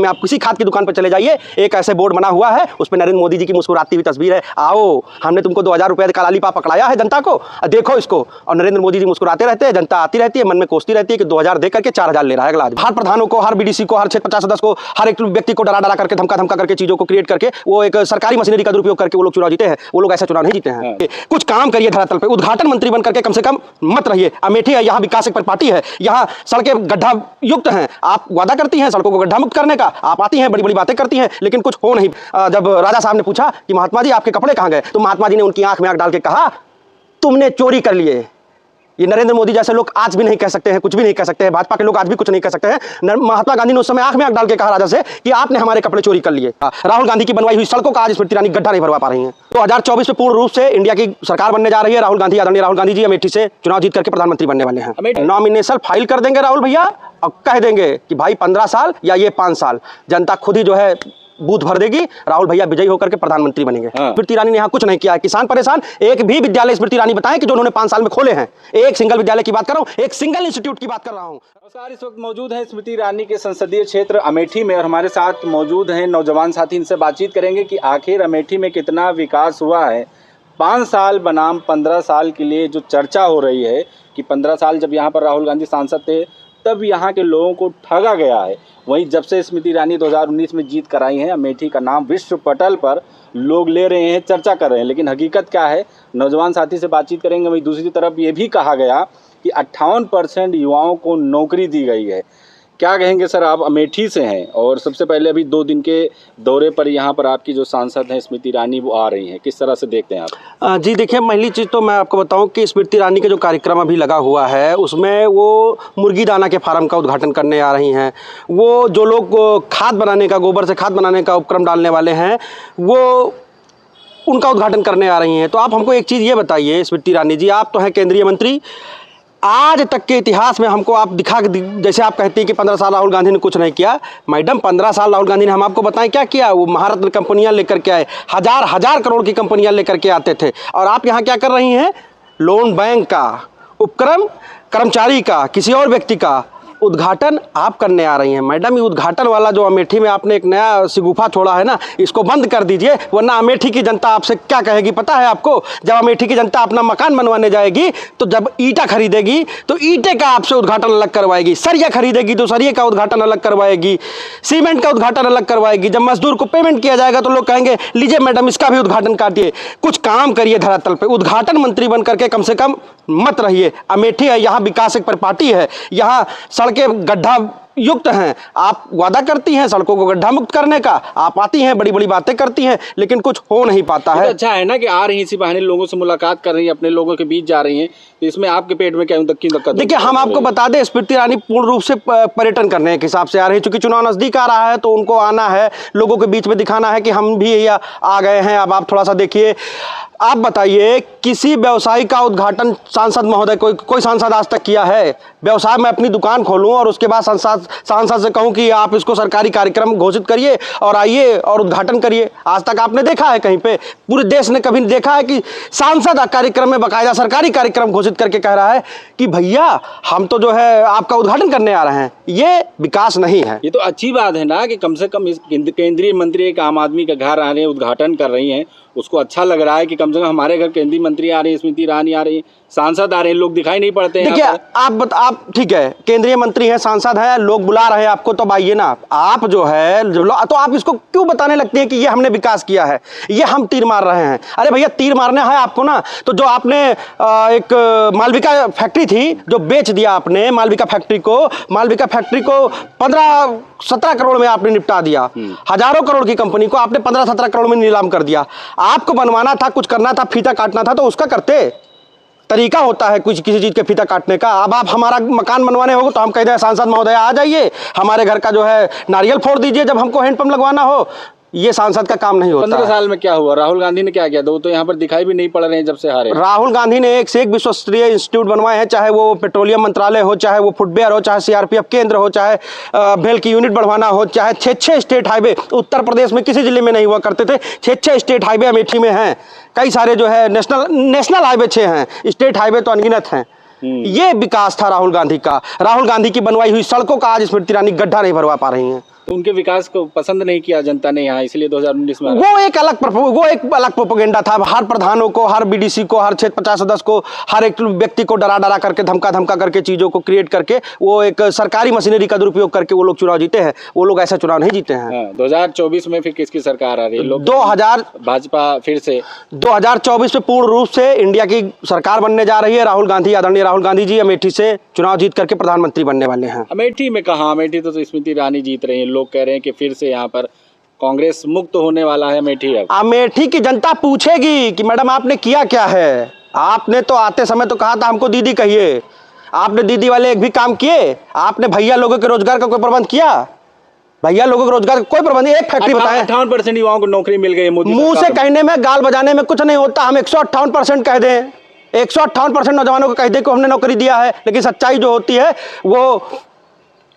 में आप किसी खाद की दुकान पर चले जाइए, एक ऐसे बोर्ड बना हुआ है, उस पर नरेंद्र मोदी जी की मुस्कुराती हुई तस्वीर है। आओ, हमने तुमको 2000 रुपये का लालीपाप पकड़ाया है जनता को, देखो इसको। और नरेंद्र मोदी जी मुस्कुराते रहते हैं, जनता आती रहती है, मन में कोसती रहती है कि 2000 दे करके 4000 ले रहा है अगला आदमी। हर प्रधानों को, हर बीडीसी को, हर क्षेत्र 50 सदस्य को, हर एक व्यक्ति को डरा करके, धमका करके, चीजों को क्रिएट करके, वो एक सरकारी मशीनरी का दुरुपयोग करके वो लोग चुनाव जीते हैं। वो लोग ऐसा चुनाव नहीं जीते हैं। कुछ काम करिए धरातल पे, उद्घाटन मंत्री बन करके कम से कम मत रहिए। अमेठी है, यहाँ विकास एक पार्टी है, यहाँ सड़कें गड्ढा युक्त हैं, आप वादा करती हैं सड़कों को गड्ढा मुक्त करने का, आप आती हैं बड़ी बड़ी बातें करती हैं, लेकिन कुछ हो नहीं। जब राजा साहब ने पूछा कि महात्मा जी आपके कपड़े कहाँ गए, तो महात्मा जी ने उनकी आंख में आंख डाल के कहा तुमने चोरी कर लिए। ये नरेंद्र मोदी जैसे लोग आज भी नहीं कह सकते हैं, कुछ भी नहीं कह सकते हैं, भाजपा के लोग आज भी कुछ नहीं कह सकते हैं। महात्मा गांधी ने उस समय आंख में आंख डाल के कहा राजा से कि आपने हमारे कपड़े चोरी कर लिए। राहुल गांधी की बनवाई हुई सड़कों का आज स्मृति ईरानी गड्ढा नहीं भरवा पा रही हैं। 2024 में पूर्ण रूप से इंडिया की सरकार बनने जा रही है। राहुल गांधी, आदरणीय राहुल गांधी जी अमेठी से चुनाव जीत करके प्रधानमंत्री बनने वाले हैं। नॉमिनेशन फाइल कर देंगे राहुल भैया और कह देंगे कि भाई 15 साल या ये 5 साल, जनता खुद ही जो है बूथ भर देगी, राहुल भैया विजयी होकर के प्रधानमंत्री बनेंगे। स्मृति ईरानी ने यहाँ कुछ नहीं किया है, किसान परेशान। एक भी विद्यालय स्मृति ईरानी बताएं कि जो उन्होंने 5 साल में खोले हैं। एक सिंगल विद्यालय की बात कर रहा हूँ, एक सिंगल इंस्टीट्यूट की बात कर रहा हूँ। नमस्कार, इस वक्त मौजूद है स्मृति ईरानी के संसदीय क्षेत्र अमेठी में और हमारे साथ मौजूद हैं नौजवान साथी। इनसे बातचीत करेंगे कि आखिर अमेठी में कितना विकास हुआ है। 5 साल बनाम 15 साल के लिए जो चर्चा हो रही है कि 15 साल जब यहाँ पर राहुल गांधी सांसद थे तब यहाँ के लोगों को ठगा गया है, वहीं जब से स्मृति ईरानी 2019 में जीत कर आई हैं, अमेठी का नाम विश्व पटल पर लोग ले रहे हैं, चर्चा कर रहे हैं। लेकिन हकीकत क्या है, नौजवान साथी से बातचीत करेंगे। वहीं दूसरी तरफ ये भी कहा गया कि 58% युवाओं को नौकरी दी गई है। क्या कहेंगे सर, आप अमेठी से हैं और सबसे पहले अभी 2 दिन के दौरे पर यहाँ पर आपकी जो सांसद हैं स्मृति ईरानी वो आ रही हैं, किस तरह से देखते हैं आप? जी देखिए, पहली चीज़ तो मैं आपको बताऊं कि स्मृति ईरानी के जो कार्यक्रम अभी लगा हुआ है उसमें वो मुर्गी दाना के फार्म का उद्घाटन करने आ रही हैं। वो जो लोग खाद बनाने का, गोबर से खाद बनाने का उपक्रम डालने वाले हैं, वो उनका उद्घाटन करने आ रही हैं। तो आप हमको एक चीज़ ये बताइए स्मृति ईरानी जी, आप तो हैं केंद्रीय मंत्री, आज तक के इतिहास में हमको आप दिखा, जैसे आप कहती हैं कि 15 साल राहुल गांधी ने कुछ नहीं किया। मैडम 15 साल राहुल गांधी ने, हम आपको बताएं क्या किया। वो महारत्न कंपनियां लेकर के आए, हजार करोड़ की कंपनियां लेकर के आते थे, और आप यहाँ क्या कर रही हैं, लोन बैंक का उपक्रम, कर्मचारी का, किसी और व्यक्ति का उद्घाटन आप करने आ रही हैं। मैडम ये उद्घाटन वाला जो अमेठी में आपने एक नया सिगुफा छोड़ा है ना, इसको बंद कर दीजिए, वरना अमेठी की जनता आपसे क्या कहेगी पता है आपको? जब अमेठी की जनता अपना मकान बनवाने जाएगी तो जब ईंटा खरीदेगी तो ईंटे का आपसे उद्घाटन अलग करवाएगी, सरिया खरीदेगी तो सरिये का उद्घाटन अलग करवाएगी, सीमेंट का उद्घाटन अलग करवाएगी। जब मजदूर को पेमेंट किया जाएगा तो लोग कहेंगे लीजिए मैडम इसका भी उद्घाटन काटिए। कुछ काम करिए धरातल पर, उद्घाटन मंत्री बन करके कम से कम मत रहिए। अमेठी है, यहाँ विकास एक पार्टी है, यहाँ सड़कें गड्ढा युक्त हैं, आप वादा करती हैं सड़कों को गड्ढा मुक्त करने का, आप आती हैं बड़ी बड़ी बातें करती हैं, लेकिन कुछ हो नहीं पाता है। तो अच्छा है ना कि आ रही इसी बहाने लोगों से मुलाकात कर रही हैं, अपने लोगों के बीच जा रही हैं, तो इसमें आपके पेट में क्या दिक्कत? देखिए हम आपको बता दें, स्मृति ईरानी पूर्ण रूप से पर्यटन करने के हिसाब से आ रही है, चूंकि चुनाव नजदीक आ रहा है तो उनको आना है, लोगों के बीच में दिखाना है कि हम भी आ गए हैं। अब आप थोड़ा सा देखिए, आप बताइए किसी व्यवसाय का उद्घाटन सांसद महोदय, कोई सांसद आज तक किया है? व्यवसाय में अपनी दुकान खोलूं और उसके बाद सांसद से कहूं कि आप इसको सरकारी कार्यक्रम घोषित करिए और आइए और उद्घाटन करिए, आज तक आपने देखा है कहीं पे? पूरे देश ने कभी देखा है कि सांसद कार्यक्रम में बाकायदा सरकारी कार्यक्रम घोषित करके कह रहा है कि भैया हम तो जो है आपका उद्घाटन करने आ रहे हैं? ये विकास नहीं है। ये तो अच्छी बात है ना कि कम से कम इस केंद्रीय मंत्री एक आम आदमी का घर आ रहे हैं, उद्घाटन कर रही हैं, उसको अच्छा लग रहा है कि कम से कम हमारे घर केंद्रीय मंत्री आ रहे हैं, स्मृति ईरानी आ रही है, सांसद आ रहे हैं, लोग दिखाई नहीं पड़ते हैं। देखिए आप ठीक है, केंद्रीय मंत्री हैं, सांसद है, लोग बुला रहे हैं आपको, तो आइए ना। आप जो है तो आप इसको क्यों बताने लगते हैं कि ये हमने विकास किया है, ये हम तीर मार रहे हैं? अरे भैया तीर मारना है आपको ना, तो जो आपने एक मालविका फैक्ट्री थी जो बेच दिया आपने, मालविका फैक्ट्री को 15-17 करोड़ में आपने निपटा दिया। हजारों करोड़ की कंपनी को आपने 15-17 करोड़ में नीलाम कर दिया। आपको बनवाना था, कुछ करना था, फीता काटना था तो उसका करते, तरीका होता है कुछ किसी चीज के फीता काटने का। अब आप हमारा मकान बनवाने हो तो हम कहते हैं सांसद महोदय आ जाइए, हमारे घर का जो है नारियल फोड़ दीजिए जब हमको हैंडपंप लगवाना हो। ये सांसद का काम नहीं होता। 15 साल में क्या हुआ? राहुल गांधी ने क्या किया? वो तो यहाँ पर दिखाई भी नहीं पड़ रहे हैं जब से हारे। राहुल गांधी ने एक से एक विश्वस्तरीय इंस्टीट्यूट बनवाए हैं, चाहे वो पेट्रोलियम मंत्रालय हो, चाहे वो फुटवेयर हो, चाहे सीआरपीएफ केंद्र हो, चाहे भेल की यूनिट बढ़वाना हो, चाहे 6 स्टेट हाईवे उत्तर प्रदेश में किसी जिले में नहीं हुआ करते थे, 6 स्टेट हाईवे अमेठी में हैं। कई सारे जो है नेशनल हाईवे 6 हैं, स्टेट हाईवे तो अनगिनत हैं। ये विकास था राहुल गांधी का। राहुल गांधी की बनवाई हुई सड़कों का आज स्मृति ईरानी गड्ढा नहीं भरवा पा रही हैं। तो उनके विकास को पसंद नहीं किया जनता ने यहाँ, इसलिए 2019 में वो एक अलग प्रोपेगेंडा था। हर प्रधानों को, हर बीडीसी को, हर क्षेत्र 50 सदस्य को, हर एक व्यक्ति को डरा डरा करके, धमका करके, चीजों को क्रिएट करके, वो एक सरकारी मशीनरी का दुरुपयोग करके वो लोग चुनाव जीते हैं। वो लोग ऐसा चुनाव नहीं जीते हैं। 2024 में फिर किसकी सरकार आ रही है? लोग 2000 भाजपा फिर से 2024 में पूर्ण रूप से इंडिया की सरकार बनने जा रही है। राहुल गांधी, आदरणीय राहुल गांधी जी अमेठी से चुनाव जीत करके प्रधानमंत्री बनने वाले हैं। अमेठी में कहाँ? अमेठी तो स्मृति ईरानी जीत रही है। लोग कह रहे हैं कि फिर से यहाँ पर कांग्रेस मुक्त होने वाला है अमेठी। अब अमेठी की जनता पूछेगी कि मैडम आपने किया क्या है? आपने तो आते समय तो कहा था हमको दीदी कहिए, आपने दीदी वाले एक भी काम किए? आपने भैया लोगों के रोजगार का कोई प्रबंध किया? भैया लोगों के रोजगार का कोई प्रबंध, एक फैक्ट्री बताएं। 58% युवाओं को नौकरी मिल गई। मुंह से कहने में, गाल बजाने में कुछ नहीं होता। हम 158% कह दें, 158% नौजवानों को कह दें कि हमने नौकरी दिया है, लेकिन सच्चाई जो होती है वो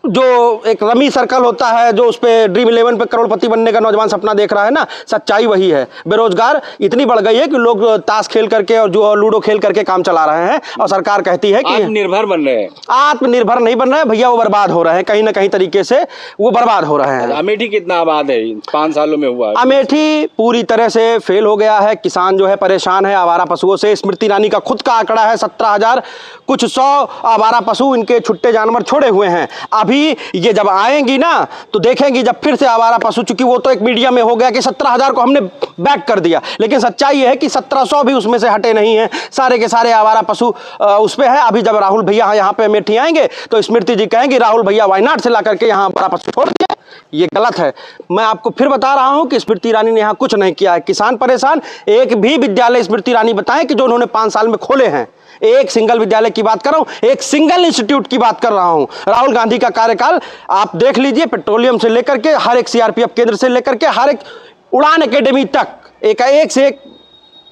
जो एक रमी सर्कल होता है, जो उस पे ड्रीम 11 पे करोड़पति बनने का नौजवान सपना देख रहा है ना, सच्चाई वही है। बेरोजगार इतनी बढ़ गई है कि लोग ताश खेल करके और जो लूडो खेल करके काम चला रहे हैं, और सरकार कहती है कि आत्मनिर्भर बन रहे हैं। आत्मनिर्भर नहीं बन रहे हैं भैया, वो बर्बाद हो रहे हैं। कहीं ना कहीं तरीके से वो बर्बाद हो रहे हैं। अमेठी कितना आबाद है? 5 सालों में हुआ? अमेठी पूरी तरह से फेल हो गया है। किसान जो है परेशान है आवारा पशुओं से। स्मृति ईरानी का खुद का आंकड़ा है 17,000 कुछ 100 आवारा पशु, इनके छुट्टे जानवर छोड़े हुए हैं। अभी ये जब आएंगी ना तो देखेंगी, जब फिर से आवारा पशु, चूंकि वो तो एक मीडिया में हो गया कि 17,000 को हमने बैक कर दिया, लेकिन सच्चाई ये है कि 1700 भी उसमें से हटे नहीं हैं। सारे के सारे आवारा पशु उस पे है। अभी जब राहुल भैया यहाँ पे अमेठी आएंगे तो स्मृति जी कहेंगे राहुल भैया वायनाड से ला करके यहाँ आवारा पशु छोड़ दिए। ये गलत है। मैं आपको फिर बता रहा हूं कि स्मृति ईरानी ने यहाँ कुछ नहीं किया है। किसान परेशान। एक भी विद्यालय स्मृति ईरानी बताएं कि जो उन्होंने 5 साल में खोले हैं। एक सिंगल विद्यालय की बात कर रहा हूं, एक सिंगल इंस्टीट्यूट की बात कर रहा हूं। राहुल गांधी का कार्यकाल आप देख लीजिए, पेट्रोलियम से लेकर के हर एक सीआरपीएफ केंद्र से लेकर के हर एक उड़ान एकेडमी तक, एक से एक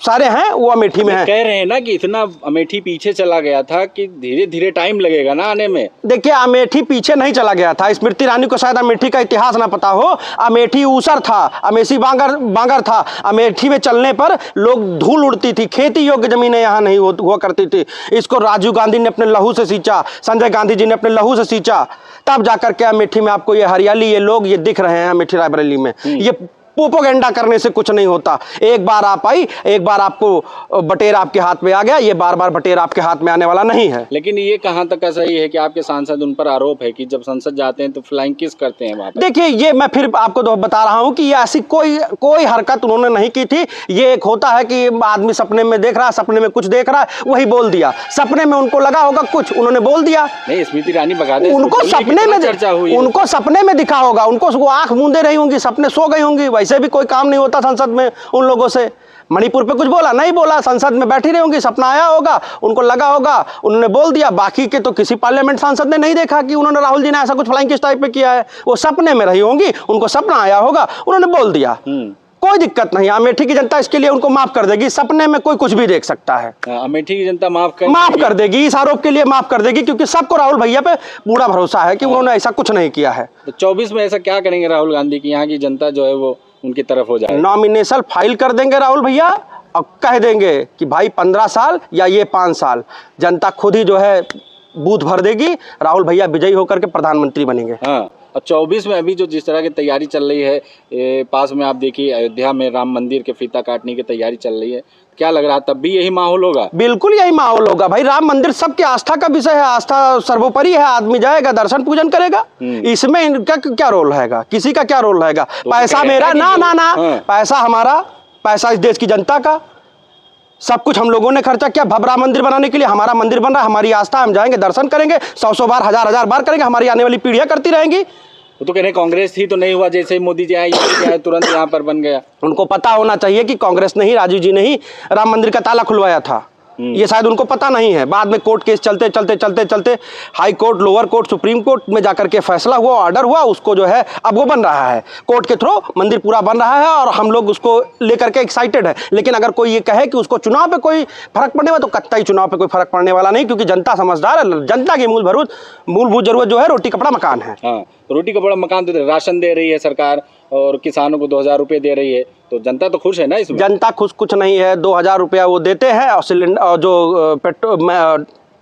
सारे हैं, वो अमेठी में है। कह रहे हैं ना कि इतना अमेठी पीछे चला गया था कि धीरे धीरे टाइम लगेगा ना आने में। देखिए, अमेठी पीछे नहीं चला गया था। स्मृति ईरानी को शायद अमेठी का इतिहास ना पता हो। अमेठी ऊसर था, अमेठी बांगर था। अमेठी में चलने पर लोग धूल उड़ती थी, खेती योग्य जमीनें यहाँ नहीं हुआ करती थी। इसको राजीव गांधी ने अपने लहू से सींचा, संजय गांधी जी ने अपने लहू से सींचा, तब जाकर के अमेठी में आपको ये हरियाली, ये लोग ये दिख रहे हैं। अमेठी रायबरेली में ये प्रोपेगेंडा करने से कुछ नहीं होता। एक बार आप आई, एक बार आपको बटेर आपके हाथ में आ गया, ये बार बार बटेर आपके हाथ में आने वाला नहीं है। लेकिन ये कहां तक का सही है कि आपके सांसद, उन पर आरोप है कि जब संसद जाते हैं तो फ्लाइंग किस करते हैं वहां पर? देखिए, ये मैं फिर आपको तो बता रहा हूं कि ये ऐसी कोई हरकत उन्होंने नहीं की थी। ये एक होता है कि आदमी सपने में देख रहा है, सपने में कुछ देख रहा है, वही बोल दिया। सपने में उनको लगा होगा कुछ, उन्होंने बोल दिया। नहीं, स्मृति ईरानी बता दें, उनको सपने में चर्चा हुई, उनको सपने में दिखा होगा, उनको वो आंख मूंदे रही होंगी, सपने सो गई होंगी। वैसे भी कोई काम नहीं होता संसद में उन लोगों से। मणिपुर पे कुछ बोला नहीं बोला, संसद में बैठी रही होंगी, सपना आया होगा, उनको लगा होगा, उन्होंने बोल दिया। बाकी के तो किसी पार्लियामेंट सांसद ने नहीं देखा कि उन्होंने, राहुल जी ने ऐसा कुछ फ्लाइंग किस टाइप पे किया है। वो सपने में रही होंगी, उनको सपना आया होगा, उन्होंने बोल दिया। कोई दिक्कत नहीं। अमेठी की जनता इसके लिए उनको माफ कर देगी। सपने में कोई कुछ भी देख सकता है। अमेठी की जनता माफ कर देगी, इस आरोप के लिए माफ कर देगी, क्योंकि सबको राहुल भैया पे पूरा भरोसा है कि उन्होंने ऐसा कुछ नहीं किया है। तो 24 में ऐसा क्या करेंगे राहुल गांधी की यहाँ की जनता जो है वो उनकी तरफ हो जाए? नॉमिनेशन फाइल कर देंगे राहुल भैया और कह देंगे कि भाई 15 साल या ये 5 साल, जनता खुद ही जो है बूथ भर देगी। राहुल भैया विजयी होकर के प्रधानमंत्री बनेंगे। हाँ, और 24 में अभी जो जिस तरह की तैयारी चल रही है, पास में आप देखिए अयोध्या में राम मंदिर के फीता काटने की तैयारी चल रही है, क्या लग रहा तब भी यही माहौल होगा? बिल्कुल यही माहौल होगा भाई। राम मंदिर सबके आस्था का विषय है, आस्था सर्वोपरि है। आदमी जाएगा, दर्शन पूजन करेगा, इसमें इनका क्या रोल रहेगा? किसी का क्या रोल रहेगा? तो पैसा मेरा ना, पैसा हमारा, पैसा इस देश की जनता का। सब कुछ हम लोगों ने खर्चा किया भव्य राम मंदिर बनाने के लिए। हमारा मंदिर बन रहा है, हमारी आस्था, हम जाएंगे, दर्शन करेंगे, 100 बार, 1000 बार करेंगे। हमारी आने वाली पीढ़ियां करती रहेंगी। वो तो कह रहे कांग्रेस थी तो नहीं हुआ, जैसे मोदी जी आए तुरंत यहाँ पर बन गया। उनको पता होना चाहिए कि कांग्रेस ने ही, राजीव जी ने ही राम मंदिर का ताला खुलवाया था। ये शायद उनको पता नहीं है। बाद में कोर्ट केस चलते high court, lower court, supreme court में जाकर के फैसला हुआ, ऑर्डर हुआ, उसको जो है अब वो बन रहा है। कोर्ट के थ्रू मंदिर पूरा बन रहा है और हम लोग उसको लेकर के एक्साइटेड है। लेकिन अगर कोई ये कहे कि उसको चुनाव पे कोई फर्क पड़ने वाला, तो कतई चुनाव पे कोई फर्क पड़ने वाला नहीं, क्योंकि जनता समझदार है। जनता की मूलभूत जरूरत जो है रोटी कपड़ा मकान है। हाँ, रोटी कपड़ा मकान तो राशन दे रही है सरकार और किसानों को 2000 रुपये दे रही है, तो जनता तो खुश है ना इसमें? जनता खुश कुछ नहीं है। 2000 रुपया वो देते हैं और सिलेंडर और जो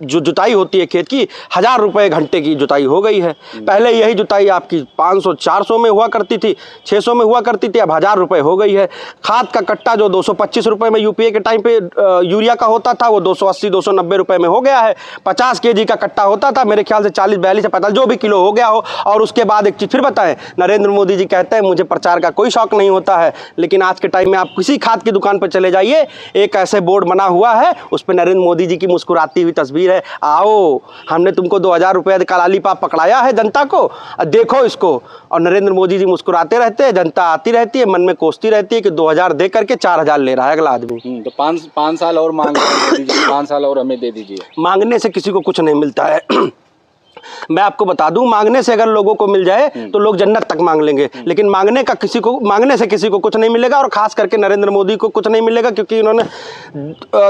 जो जुताई होती है खेत की 1000 रुपये घंटे की जुताई हो गई है। पहले यही जुताई आपकी 500-400 में हुआ करती थी, 600 में हुआ करती थी, अब 1000 रुपये हो गई है। खाद का कट्टा जो 225 रुपये में यूपीए के टाइम पे यूरिया का होता था वो 280-290 रुपये में हो गया है। 50 kg का कट्टा होता था, मेरे ख्याल से 40-42 या 45 जो भी किलो हो गया हो। और उसके बाद एक चीज़ फिर बताएं, नरेंद्र मोदी जी कहते हैं मुझे प्रचार का कोई शौक नहीं होता है, लेकिन आज के टाइम में आप किसी खाद की दुकान पर चले जाइए, एक ऐसे बोर्ड बना हुआ है उस पर नरेंद्र मोदी जी की मुस्कुराती हुई तस्वीर है, आओ हमने तुमको 2000 रुपये का लालीपाप पकड़ाया है जनता को, देखो इसको। और नरेंद्र मोदी जी मुस्कुराते रहते हैं, जनता आती रहती है, मन में कोसती रहती है कि 2000 दे करके 4000 ले रहा है अगला आदमी। तो 5 साल और मांग दीजिए, 5 साल और हमें दे दीजिए। मांगने से किसी को कुछ नहीं मिलता है। मैं आपको बता दूं, मांगने से अगर लोगों को मिल जाए तो लोग जन्नत तक मांग लेंगे, लेकिन मांगने से किसी को कुछ नहीं मिलेगा, और खास करके नरेंद्र मोदी को कुछ नहीं मिलेगा, क्योंकि इन्होंने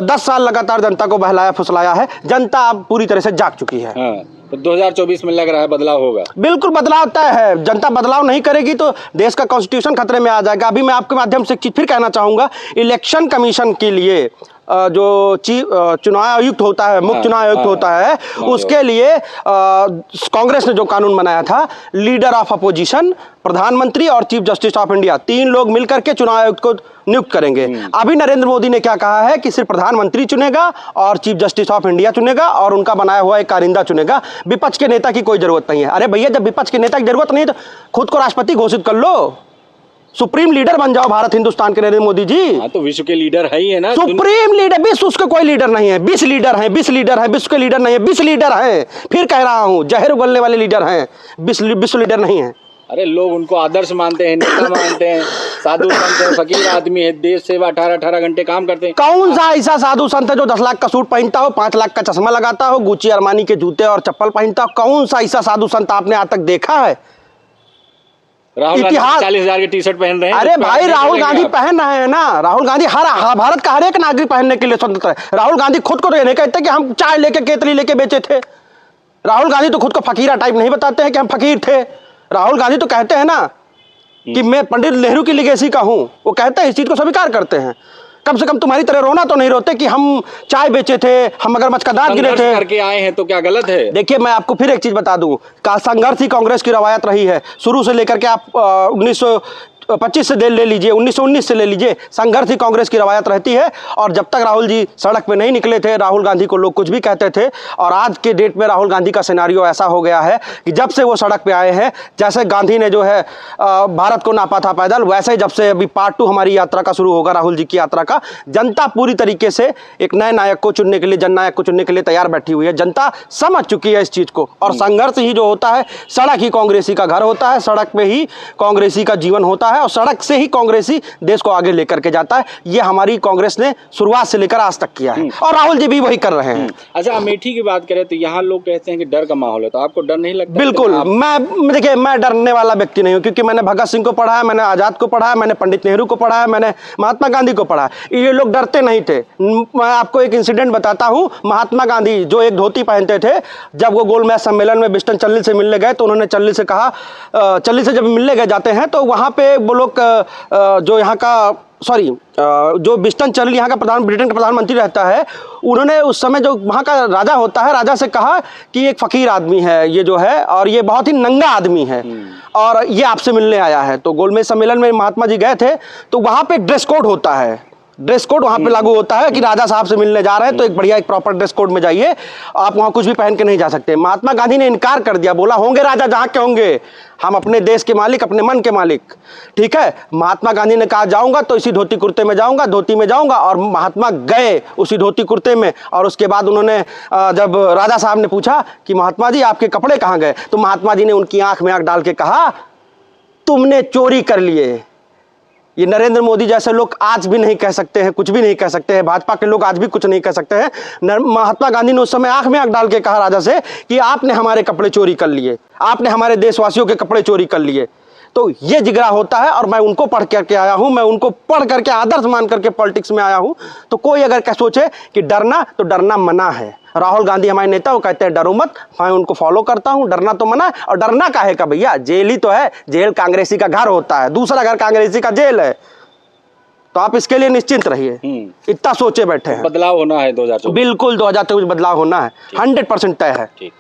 10 साल लगातार जनता को बहलाया फुसलाया है। जनता अब पूरी तरह से जाग चुकी है। हाँ, तो 2024 में लग रहा है बदलाव होगा। बिल्कुल बदलाव तय है। जनता बदलाव नहीं करेगी तो देश का कॉन्स्टिट्यूशन खतरे में आ जाएगा। अभी मैं आपके माध्यम से एक चीज फिर कहना चाहूंगा, इलेक्शन कमीशन के लिए जो चुनाव आयुक्त होता है, मुख्य चुनाव आयुक्त होता है, उसके लिए कांग्रेस ने जो कानून बनाया था, लीडर ऑफ अपोजिशन, प्रधानमंत्री और चीफ जस्टिस ऑफ इंडिया, 3 लोग मिलकर के चुनाव आयुक्त को नियुक्त करेंगे। अभी नरेंद्र मोदी ने क्या कहा है कि सिर्फ प्रधानमंत्री चुनेगा और चीफ जस्टिस ऑफ इंडिया चुनेगा और उनका बनाया हुआ एक कारिंदा चुनेगा, विपक्ष के नेता की कोई जरूरत नहीं है। अरे भैया, जब विपक्ष के नेता की जरूरत नहीं है तो खुद को राष्ट्रपति घोषित कर लो, सुप्रीम लीडर बन जाओ भारत हिंदुस्तान के नरेंद्र मोदी जी। हाँ, तो विश्व के लीडर है ही है ना, सुप्रीम लीडर। विश्व उसके कोई लीडर नहीं है, 20 लीडर हैं, 20 लीडर हैं, विश्व के लीडर नहीं है, 20 लीडर हैं। फिर कह रहा हूं, जहर उगलने वाले लीडर हैं, विश्व लीडर नहीं है। अरे लोग उनको आदर्श मानते हैं, नेता मानते हैं, साधु संत है, फकीर आदमी है, देश सेवा 18-18 घंटे काम करते हैं। कौन सा ऐसा साधु संत है जो 10 लाख का सूट पहनता हो, 5 लाख का चश्मा लगाता हो, गुची अरमानी के जूते और चप्पल पहनता हो? कौन सा ऐसा साधु संत आपने आज तक देखा है? राहुल गांधी 40,000 की टी-शर्ट पहन रहे हैं। अरे भाई, राहुल गांधी पहन रहे हैं ना, राहुल गांधी भारत का हर एक नागरिक पहनने के लिए स्वतंत्र है। राहुल गांधी खुद को तो ये नहीं कहते कि हम चाय लेके केतली लेके बेचे थे। राहुल गांधी तो खुद को फकीरा टाइप नहीं बताते हैं कि हम फकीर थे। राहुल गांधी तो कहते हैं ना कि मैं पंडित नेहरू की लिगेसी का हूं, वो कहते हैं, इस चीज को स्वीकार करते हैं। कम से कम तुम्हारी तरह रोना तो नहीं रोते कि हम चाय बेचे थे, हम मगरमच्छ का दांत गिरे थे, करके आए हैं, तो क्या गलत है? देखिए, मैं आपको फिर एक चीज बता दूं, संघर्ष ही कांग्रेस की रवायत रही है शुरू से लेकर के। आप 1925 से ले लीजिए, 1919 से ले लीजिए, संघर्ष ही कांग्रेस की रवायत रहती है। और जब तक राहुल जी सड़क पे नहीं निकले थे, राहुल गांधी को लोग कुछ भी कहते थे। और आज के डेट में राहुल गांधी का सिनेरियो ऐसा हो गया है कि जब से वो सड़क पे आए हैं, जैसे गांधी ने जो है भारत को नापा था पैदल, वैसे ही जब से अभी पार्ट 2 हमारी यात्रा का शुरू होगा, राहुल जी की यात्रा का, जनता पूरी तरीके से एक नए नायक को चुनने के लिए, जननायक को चुनने के लिए तैयार बैठी हुई है। जनता समझ चुकी है इस चीज को। और संघर्ष ही जो होता है, सड़क ही कांग्रेसी का घर होता है, सड़क पे ही कांग्रेसी का जीवन होता है, और सड़क से ही कांग्रेसी देश को आगे लेकर के जाता है। ये हमारी कांग्रेस ने शुरुआत से लेकर आज तक किया है, और राहुल जी भी वही कर रहे हैं। अच्छा, अमेठी की बात करें तो यहाँ लोग कहते हैं कि डर का माहौल है, तो आपको डर नहीं लगता? बिल्कुल, देखिए, मैं डरने वाला व्यक्ति नहीं हूँ, क्योंकि मैंने भगत सिंह को पढ़ा है, मैंने आजाद को पढ़ा है, मैंने पंडित नेहरू को पढ़ा है, मैंने महात्मा गांधी को पढ़ा है। ये लोग डरते नहीं थे। मैं आपको एक इंसिडेंट बताता हूँ। महात्मा गांधी जो एक धोती पहनते थे, जब वो गोलमेज सम्मेलन में बिस्टन चल्ली से मिलने गए तो उन्होंने चल्ली से कहा, चल्ली से जब मिलने गए जाते हैं तो वहाँ पे वो लोग जो यहाँ का जो बिस्टन चर्चिल यहाँ का ब्रिटेन का प्रधानमंत्री रहता है, उन्होंने उस समय जो वहाँ का राजा होता है, राजा से कहा कि एक फकीर आदमी है ये जो है, और ये बहुत ही नंगा आदमी है और ये आपसे मिलने आया है। तो गोलमेज सम्मेलन में महात्मा जी गए थे, तो वहाँ पे ड्रेस कोड होता है, ड्रेस कोड वहाँ पे लागू होता है कि राजा साहब से मिलने जा रहे हैं तो एक बढ़िया एक प्रॉपर ड्रेस कोड में जाइए, आप वहाँ कुछ भी पहन के नहीं जा सकते। महात्मा गांधी ने इनकार कर दिया, बोला होंगे राजा जहाँ के होंगे, हम अपने देश के मालिक, अपने मन के मालिक, ठीक है। महात्मा गांधी ने कहा जाऊंगा तो इसी धोती कुर्ते में जाऊंगा, धोती में जाऊंगा, और महात्मा गए उसी धोती कुर्ते में। और उसके बाद उन्होंने जब राजा साहब ने पूछा कि महात्मा जी आपके कपड़े कहाँ गए, तो महात्मा जी ने उनकी आंख में आंख डाल के कहा, तुमने चोरी कर लिए। ये नरेंद्र मोदी जैसे लोग आज भी नहीं कह सकते हैं, कुछ भी नहीं कह सकते हैं, भाजपा के लोग आज भी कुछ नहीं कह सकते हैं। महात्मा गांधी ने उस समय आंख में आंख डाल के कहा राजा से कि आपने हमारे कपड़े चोरी कर लिए, आपने हमारे देशवासियों के कपड़े चोरी कर लिए। तो ये जिगरा होता है, और मैं उनको पढ़ करके आया हूं, मैं उनको पढ़ करके आदर्श मान करके पॉलिटिक्स में आया हूं। तो कोई अगर क्या सोचे कि डरना, तो डरना मना है। राहुल गांधी हमारे नेता, वो कहते हैं डरो मत, मैं उनको फॉलो करता हूं, डरना तो मना है। और डरना काहे का भैया, जेल ही तो है, जेल कांग्रेसी का घर होता है, दूसरा घर कांग्रेसी का जेल है। तो आप इसके लिए निश्चिंत रहिए, इतना सोचे बैठे हैं। बदलाव होना है 2024। बिल्कुल 2024 बदलाव होना है, 100% तय है। ठीक।